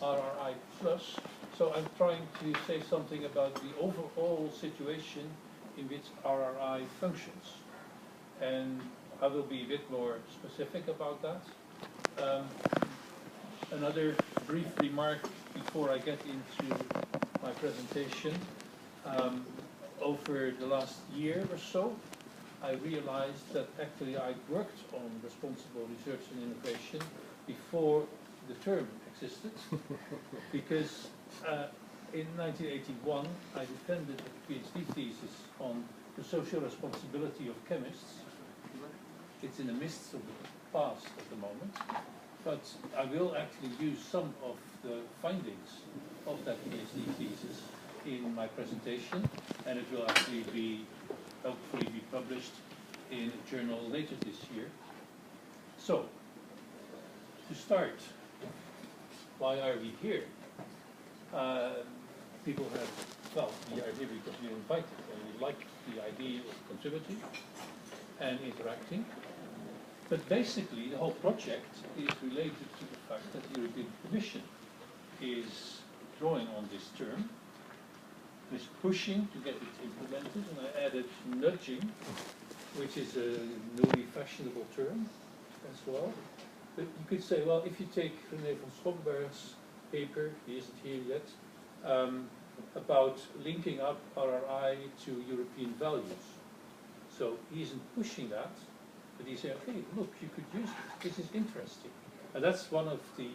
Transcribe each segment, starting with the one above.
RRI plus. So I'm trying to say something about the overall situation in which RRI functions. And I will be a bit more specific about that. Another brief remark before I get into my presentation. Over the last year or so, I realized that actually I worked on responsible research and innovation before the term existed, because in 1981 I defended a PhD thesis on the social responsibility of chemists. It's in the midst of the past at the moment, but I will actually use some of the findings of that PhD thesis in my presentation, and it will actually be hopefully be published in a journal later this year. So, to start, why are we here? People have, well, we are here because we are invited and we like the idea of contributing and interacting. But basically, the whole project is related to the fact that the European Commission is drawing on this term, is pushing to get it implemented, and I added nudging, which is a newly fashionable term as well. But you could say, well, if you take René van Schokberg's paper, he isn't here yet, about linking up RRI to European values. So he isn't pushing that, but he said, okay, look, you could use it. This is interesting. And that's one of the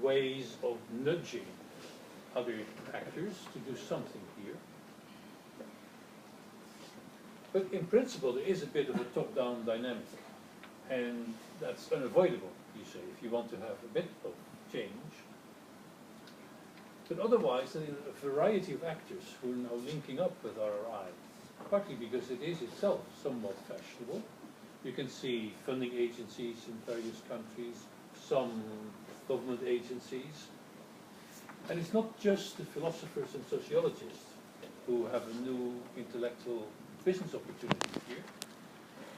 ways of nudging other actors to do something here. But in principle, there is a bit of a top-down dynamic. And that's unavoidable, you say, if you want to have a bit of change. But otherwise, there is a variety of actors who are now linking up with RRI, partly because it is itself somewhat fashionable. You can see funding agencies in various countries, some government agencies. And it's not just the philosophers and sociologists who have a new intellectual business opportunity here.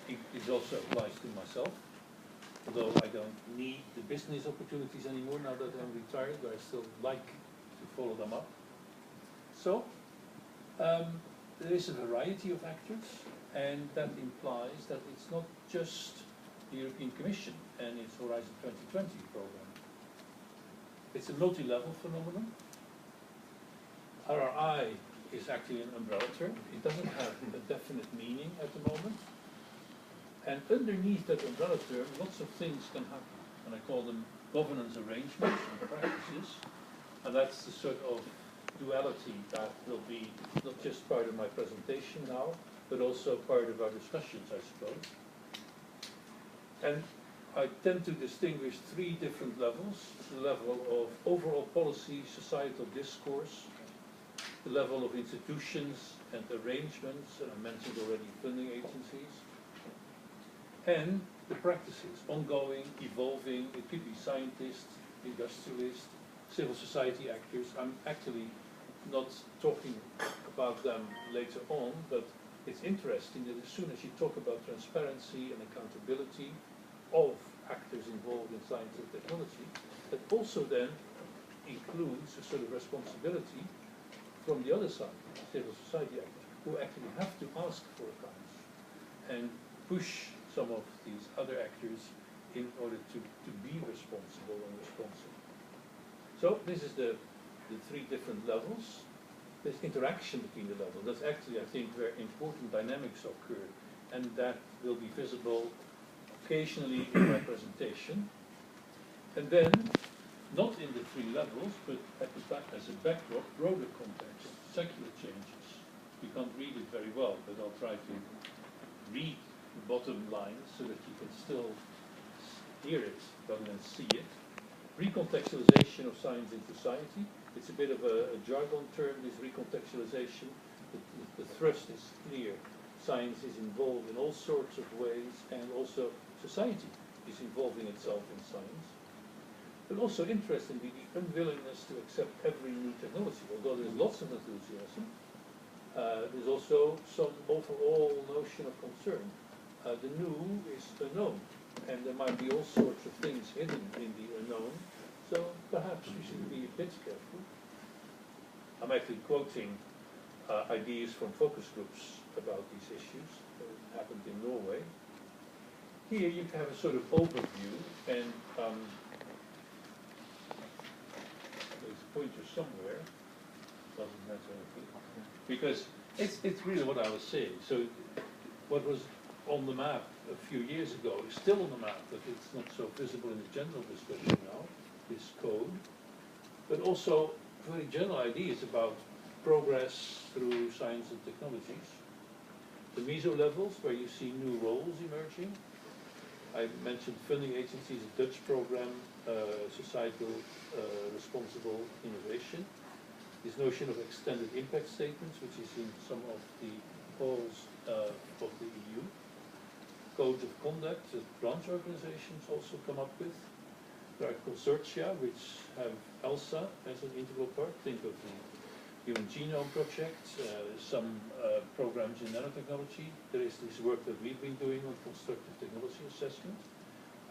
It also applies to myself, although I don't need the business opportunities anymore now that I'm retired, but I still like to follow them up. So, there is a variety of actors, and that implies that it's not just the European Commission and its Horizon 2020 program. It's a multi-level phenomenon. RRI is actually an umbrella term. It doesn't have a definite meaning at the moment. And underneath that umbrella term, lots of things can happen. And I call them governance arrangements and practices. And that's the sort of duality that will be not just part of my presentation now, but also part of our discussions, I suppose. And I tend to distinguish three different levels: the level of overall policy, societal discourse, the level of institutions and arrangements, and I mentioned already funding agencies, and the practices, ongoing, evolving. It could be scientists, industrialists, civil society actors. I'm actually not talking about them later on, but it's interesting that as soon as you talk about transparency and accountability of actors involved in science and technology, that also then includes a sort of responsibility from the other side, civil society actors, who actually have to ask for accounts and push some of these other actors in order to be responsible and responsive. So this is the three different levels. There's interaction between the levels. That's actually, I think, where important dynamics occur, and that will be visible occasionally in my presentation. And then, not in the three levels, but at the back as a backdrop, broader context, secular changes. You can't read it very well, but I'll try to read the bottom line so that you can still hear it rather than see it. Recontextualization of science in society. It's a bit of a jargon term, this recontextualization. The thrust is clear. Science is involved in all sorts of ways, and also society is involving itself in science. But also, interestingly, the unwillingness to accept every new technology. Although there's lots of enthusiasm, there's also some overall notion of concern. The new is unknown, and there might be all sorts of things hidden in the unknown. So perhaps we should be a bit careful. I'm actually quoting ideas from focus groups about these issues that happened in Norway. Here you have a sort of overview, and there's a pointer somewhere, doesn't matter anything, because it's really what I was saying. So what was on the map a few years ago is still on the map, but it's not so visible in the general discussion now, this code, but also very general ideas about progress through science and technologies. The meso levels, where you see new roles emerging. I mentioned funding agencies, a Dutch program, societal responsible innovation. This notion of extended impact statements, which is in some of the halls of the EU. Codes of conduct that branch organizations also come up with. There are consortia which have ELSA as an integral part. Think of the Human Genome Project, some programs in nanotechnology. There is this work that we've been doing on constructive technology assessment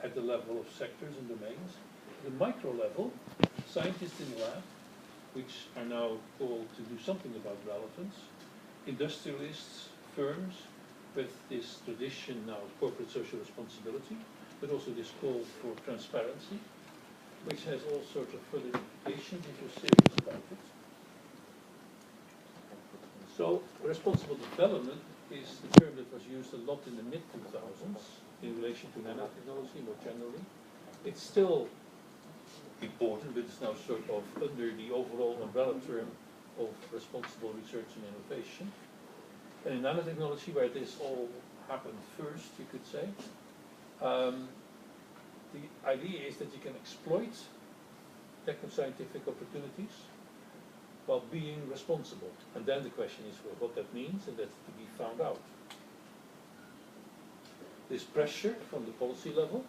at the level of sectors and domains. The micro level, scientists in the lab, which are now called to do something about relevance, industrialists, firms, with this tradition now of corporate social responsibility, but also this call for transparency, which has all sorts of further implications if you're serious about it. So, responsible development is the term that was used a lot in the mid-2000s in relation to nanotechnology more generally. It's still important, but it's now sort of under the overall umbrella term of responsible research and innovation. And in nanotechnology, where this all happened first, you could say, the idea is that you can exploit techno-scientific opportunities while being responsible. And then the question is, well, what that means, and that's to be found out. There's pressure from the policy level,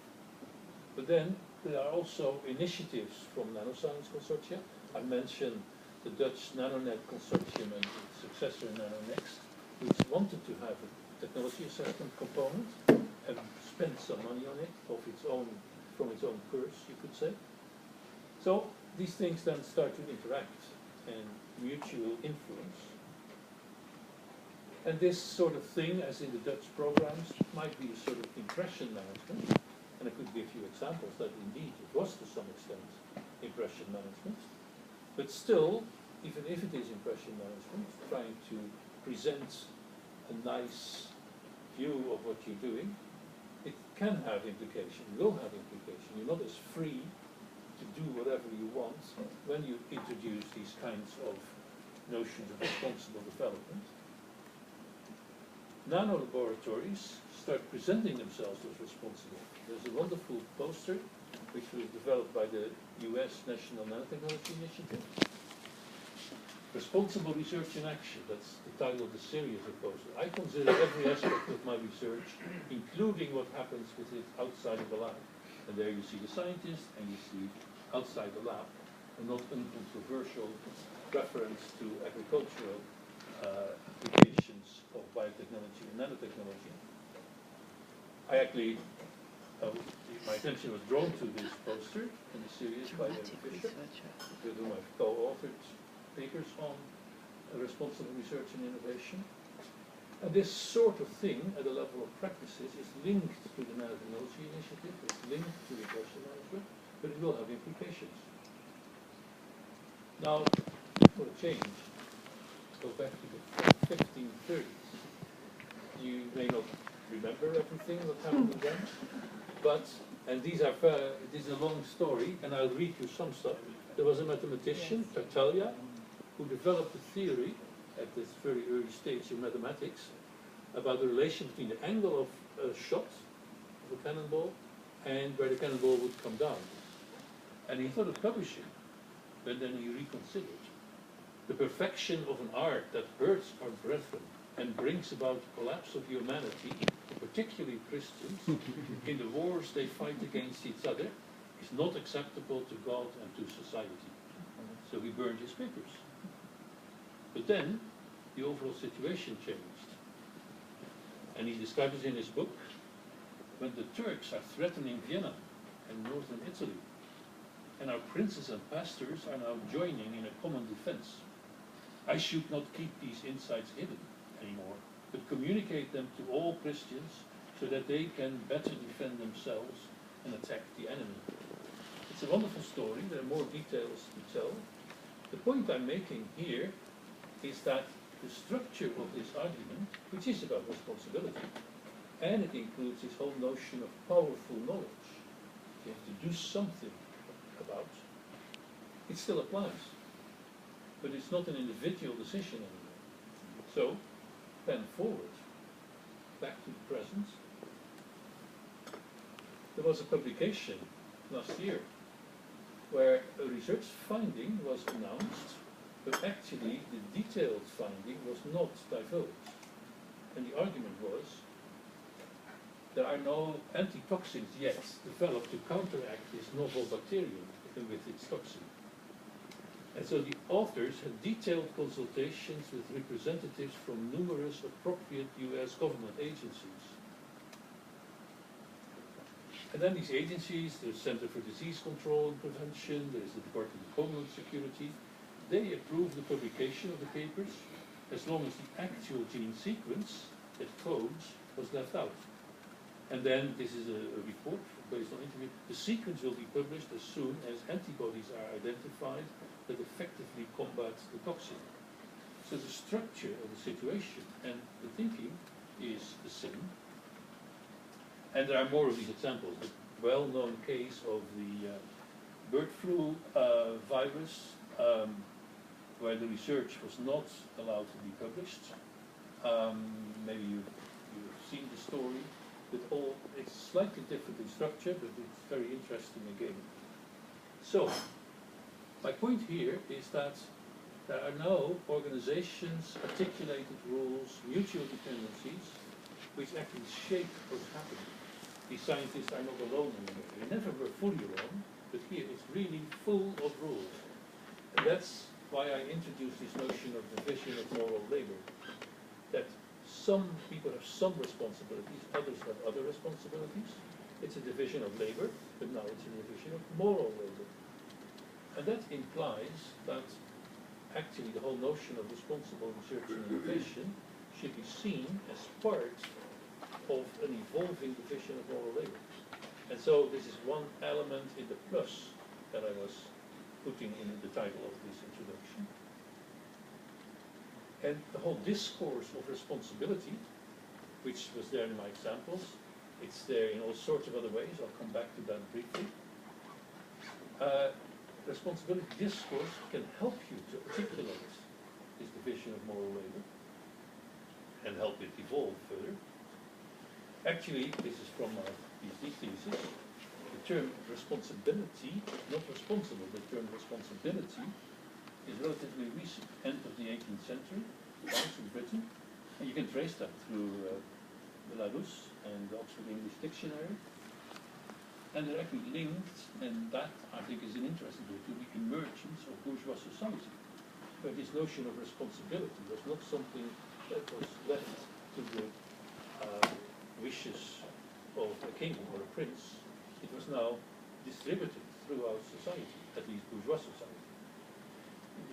but then there are also initiatives from nanoscience consortia. I mentioned the Dutch NanoNet consortium and its successor NanoNext, which wanted to have a technology assessment component and spent some money on it of its own, from its own purse, you could say. So these things then start to interact and mutual influence. And this sort of thing, as in the Dutch programs, might be a sort of impression management. And I could give you examples that indeed it was to some extent impression management. But still, even if it is impression management, trying to present a nice view of what you're doing, it can have implication, will have implication. You're not as free to do whatever you want when you introduce these kinds of notions of responsible development. Nano laboratories start presenting themselves as responsible. There's a wonderful poster which was developed by the US National Nanotechnology Initiative. Responsible Research in Action, that's the title of the series of posters. I consider every aspect of my research, including what happens with it outside of the lab. And there you see the scientist, and you see outside the lab, a not uncontroversial reference to agricultural applications of biotechnology and nanotechnology. I actually, my attention was drawn to this poster in the series by Arie, with whom I've co-authored papers on responsible research and innovation. And this sort of thing at the level of practices is linked to the nanotechnology initiative, it's linked to research management, but it will have implications. Now, for a change, go back to the 1530s. You may not remember everything that happened then, but, and these are, this is a long story, and I'll read you some stuff. There was a mathematician, Tartaglia, who developed a theory at this very early stage in mathematics about the relation between the angle of a shot of a cannonball and where the cannonball would come down. And he thought of publishing, but then he reconsidered. The perfection of an art that hurts our brethren and brings about the collapse of humanity, particularly Christians, in the wars they fight against each other, is not acceptable to God and to society. So he burned his papers. But then, the overall situation changed. And he describes it in his book, when the Turks are threatening Vienna and northern Italy, and our princes and pastors are now joining in a common defense. I should not keep these insights hidden anymore, but communicate them to all Christians so that they can better defend themselves and attack the enemy. It's a wonderful story. There are more details to tell. The point I'm making here is that the structure of this argument, which is about responsibility, and it includes this whole notion of powerful knowledge, you have to do something about, it still applies. But it's not an individual decision anymore. So, then forward, back to the present. There was a publication last year where a research finding was announced, but actually the detailed finding was not divulged. And the argument was, there are no antitoxins yet developed to counteract this novel bacterium with its toxin. And so the authors had detailed consultations with representatives from numerous appropriate US government agencies. And then these agencies, the Center for Disease Control and Prevention, there's the Department of Homeland Security, they approved the publication of the papers as long as the actual gene sequence that codes was left out. And then, this is a report based on interview, the sequence will be published as soon as antibodies are identified that effectively combat the toxin. So the structure of the situation and the thinking is the same. And there are more of these examples. The well-known case of the bird flu virus, where the research was not allowed to be published. Maybe you've seen the story. It's slightly different in structure, but it's very interesting again. So, my point here is that there are now organizations, articulated rules, mutual dependencies, which actually shape what's happening. These scientists are not alone anymore. They never were fully alone, but here it's really full of rules. And that's why I introduced this notion of division of moral labor. That some people have some responsibilities, others have other responsibilities. It's a division of labor, but now it's a division of moral labor. And that implies that actually the whole notion of responsible research and innovation should be seen as part of an evolving division of moral labor. And so this is one element in the plus that I was putting in the title of this introduction. And the whole discourse of responsibility, which was there in my examples, it's there in all sorts of other ways. I'll come back to that briefly. Responsibility discourse can help you to articulate this division of moral labor and help it evolve further. Actually, this is from my PhD thesis. The term responsibility, not responsible, the term responsibility is relatively recent, end of the 18th century, France and Britain, and you can trace that through Larousse and the Oxford English Dictionary. And they're actually linked, and that I think is an interesting bit, to the emergence of bourgeois society, where this notion of responsibility was not something that was left to the wishes of a king or a prince. It was now distributed throughout society, at least bourgeois society.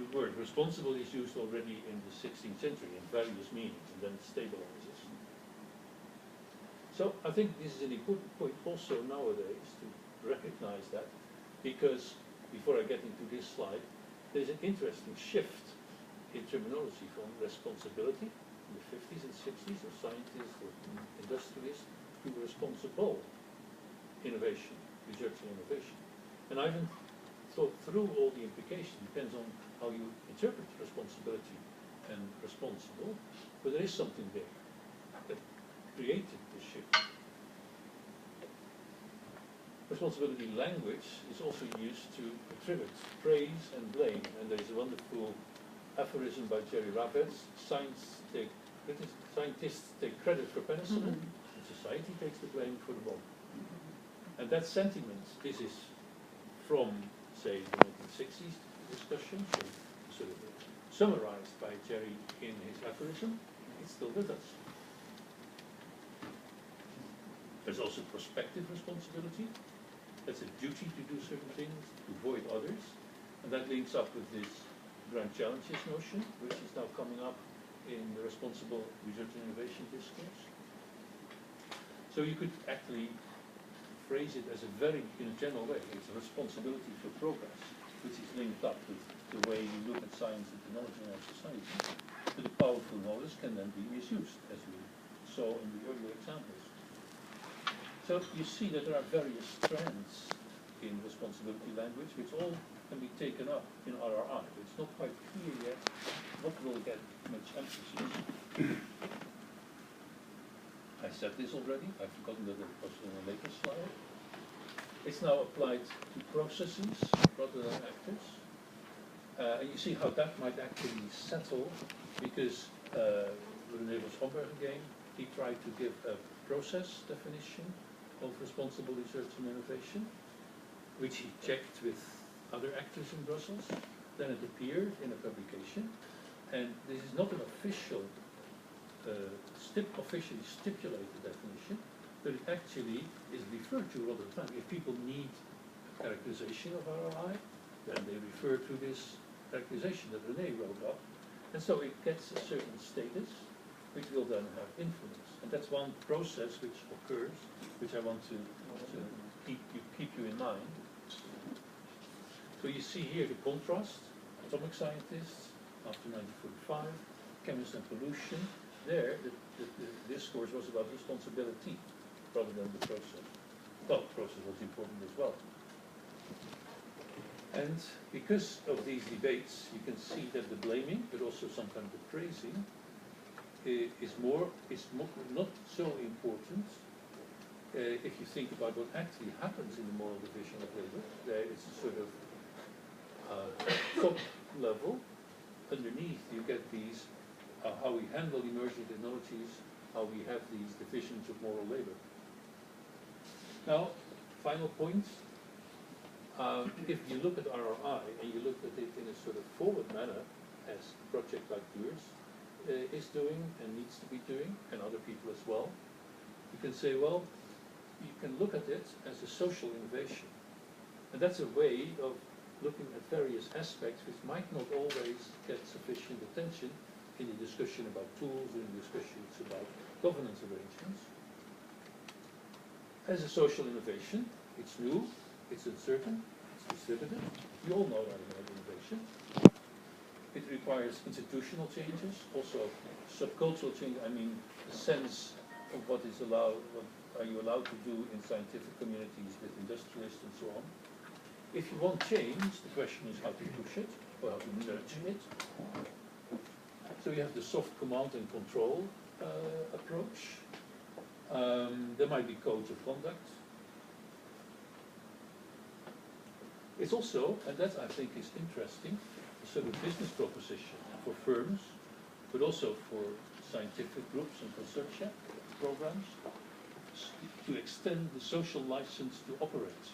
The word responsible is used already in the 16th century in various meanings, and then it stabilizes. So I think this is an important point also nowadays to recognize that, because before I get into this slide, there's an interesting shift in terminology from responsibility in the 50s and 60s of scientists or industrialists to responsible innovation, research and innovation. And I haven't thought through all the implications, depends on how you interpret responsibility and responsible, but there is something there that created this shift. Responsibility language is also used to attribute praise and blame, and there is a wonderful aphorism by Jerry Ravetz: scientists take credit for penicillin, and society takes the blame for the bomb. And that sentiment, this is from, say, the 1960s discussion, so sort of summarized by Jerry in his aphorism. It's still with us. There's also prospective responsibility. That's a duty to do certain things, to avoid others. And that links up with this grand challenges notion, which is now coming up in the responsible research and innovation discourse. So you could actually phrase it as in a general way, it's a responsibility for progress, which is linked up with the way you look at science and technology in our society. But the powerful knowledge can then be misused, as we saw in the earlier examples. So you see that there are various strands in responsibility language, which all can be taken up in RRI. It's not quite clear yet what will get much emphasis. I said this already, I've forgotten that it was in a later slide. It's now applied to processes rather than actors. And you see how that might actually settle, because René Homberg again, he tried to give a process definition of responsible research and innovation, which he checked with other actors in Brussels. Then it appeared in a publication, and this is not an officially stipulated definition, but it actually is referred to all the time. If people need a characterization of ROI, then they refer to this characterization that René wrote up, and so it gets a certain status, which will then have influence. And that's one process which occurs, which I want to keep you in mind. So you see here the contrast: atomic scientists after 1945, chemists and pollution. There, the discourse was about responsibility rather than the process. Well, the process was important as well. And because of these debates, you can see that the blaming, but also sometimes the praising, is not so important if you think about what actually happens in the moral division of labor. There is a sort of top level. Underneath, you get these how we handle emerging technologies, how we have these divisions of moral labor. Now, final point. If you look at RRI and you look at it in a sort of forward manner, as a project like yours is doing and needs to be doing, and other people as well, you can say, well, you can look at it as a social innovation. And that's a way of looking at various aspects which might not always get sufficient attention in the discussion about tools, in discussions about governance arrangements. As a social innovation, it's new, it's uncertain, it's distributed. You all know that about innovation. It requires institutional changes, also subcultural change. I mean, the sense of what is allowed, what are you allowed to do in scientific communities with industrialists and so on. If you want change, the question is how to push it, or how to nurture it. So you have the soft command and control approach. There might be codes of conduct. It's also, and that I think is interesting, a sort of business proposition for firms, but also for scientific groups and consortia programs, to extend the social license to operate.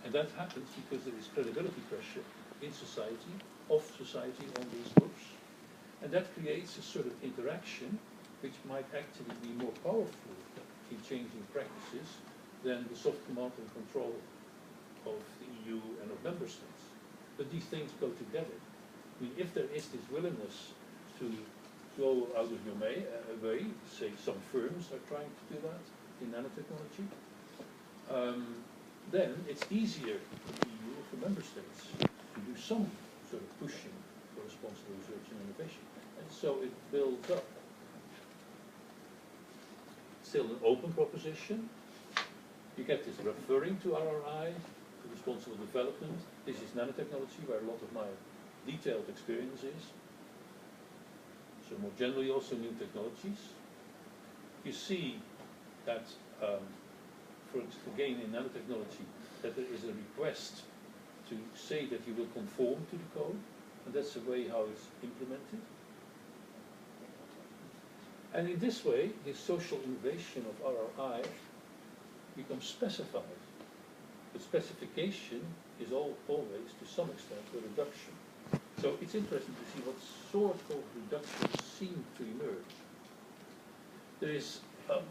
And that happens because there is credibility pressure in society, of society on these groups. And that creates a sort of interaction which might actually be more powerful in changing practices than the soft command and control of the EU and of member states. But these things go together. I mean, if there is this willingness to go out of your way, say some firms are trying to do that in nanotechnology, then it's easier for the EU or for member states to do some sort of pushing for responsible research and innovation. And so it builds up. Still an open proposition. You get this referring to RRI, to responsible development. This is nanotechnology, where a lot of my detailed experience is. So more generally also new technologies. You see that, for instance, again in nanotechnology, that there is a request to say that you will conform to the code, and that's the way how it's implemented. And in this way, the social innovation of RRI becomes specified. But specification is always, to some extent, a reduction. So it's interesting to see what sort of reductions seem to emerge. There is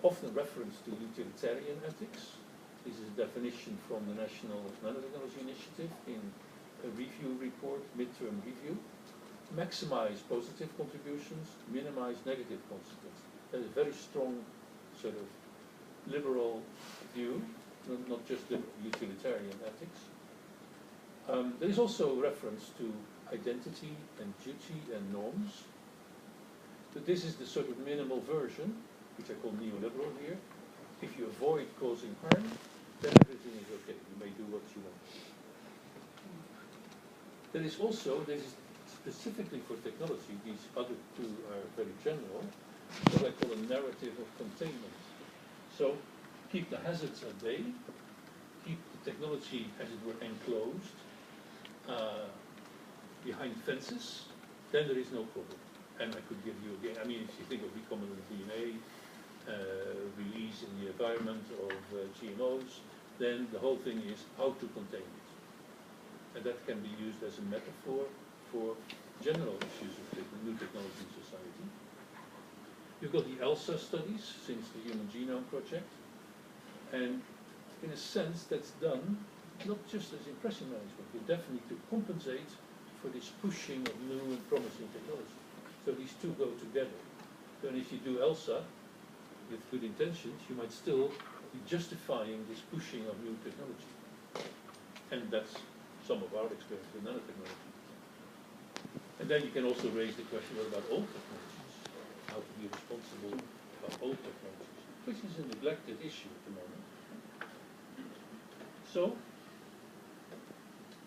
often reference to utilitarian ethics, This is a definition from the National Nanotechnology Initiative in a review report, midterm review. Maximize positive contributions, minimize negative consequences. That is a very strong sort of liberal view, not just the utilitarian ethics. There is also reference to identity and duty and norms. But this is the sort of minimal version, which I call neoliberal here. If you avoid causing harm, then everything is okay. You may do what you want. There is also, this is specifically for technology, these other two are very general, what I call a narrative of containment. So, keep the hazards at bay, keep the technology, as it were, enclosed, behind fences, then there is no problem. And I could give you again, I mean, if you think of recombinant DNA, release in the environment of GMOs, then the whole thing is how to contain it. And that can be used as a metaphor for general issues of new technology in society. You've got the ELSA studies since the Human Genome Project, and in a sense that's done not just as impression management, but definitely to compensate for this pushing of new and promising technology. So these two go together. So if you do ELSA with good intentions, you might still be justifying this pushing of new technology. And that's some of our experience with nanotechnology. And then you can also raise the question, what about old technologies? How to be responsible about old technologies, which is a neglected issue at the moment. So,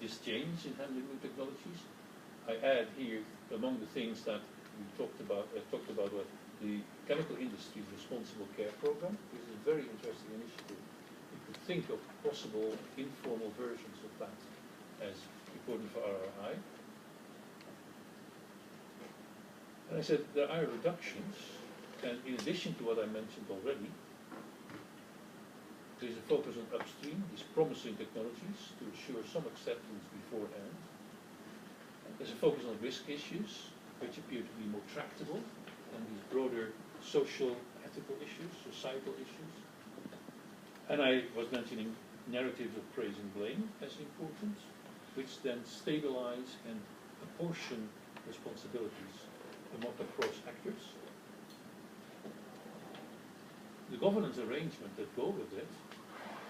this change in handling new technologies, I add here, among the things that we talked about what the chemical industry's responsible care program. This is a very interesting initiative. You could think of possible informal versions of that as important for RRI. And I said there are reductions, and in addition to what I mentioned already, there is a focus on upstream, these promising technologies, to ensure some acceptance beforehand. There's a focus on risk issues, which appear to be more tractable, and these broader social, ethical issues, societal issues. And I was mentioning narratives of praise and blame as important, which then stabilize and apportion responsibilities across actors. The governance arrangement that go with it,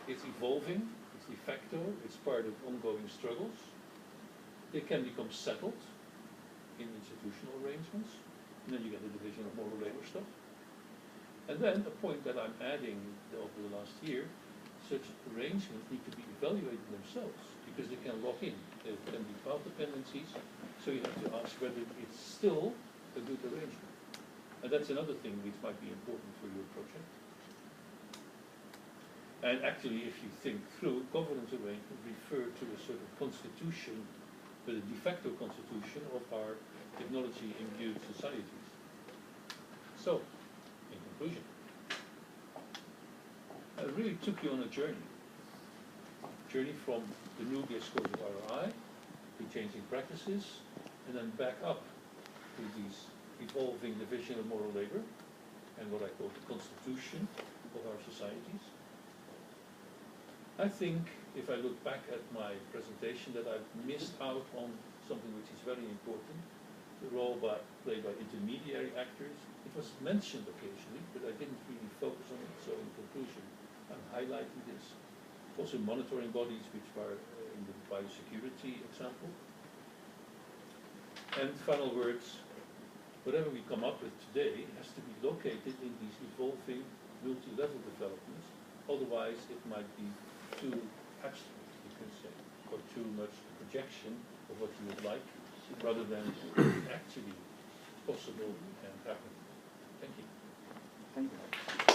it's evolving, it's de facto, it's part of ongoing struggles. They can become settled in institutional arrangements, and then you get the division of moral labor stuff. And then a point that I'm adding over the last year, such arrangements need to be evaluated themselves, because they can lock in. There can be path dependencies, so you have to ask whether it's still a good arrangement. And that's another thing which might be important for your project. And actually, if you think through, governance arrangements refer to a sort of constitution, but a de facto constitution of our technology-imbued societies. So, in conclusion, I really took you on a journey from the nucleus code of RI to changing practices, and then back up to these evolving division of moral labor and what I call the constitution of our societies. I think, if I look back at my presentation, that I've missed out on something which is very important, the role played by intermediary actors. It was mentioned occasionally, but I didn't really focus on it, so in conclusion, I'm highlighting this. Also monitoring bodies, which were in the biosecurity example. And final words, whatever we come up with today has to be located in these evolving multi-level developments, otherwise it might be too abstract, you can say, or too much projection of what you would like, rather than actually possible and happening. Thank you. Thank you.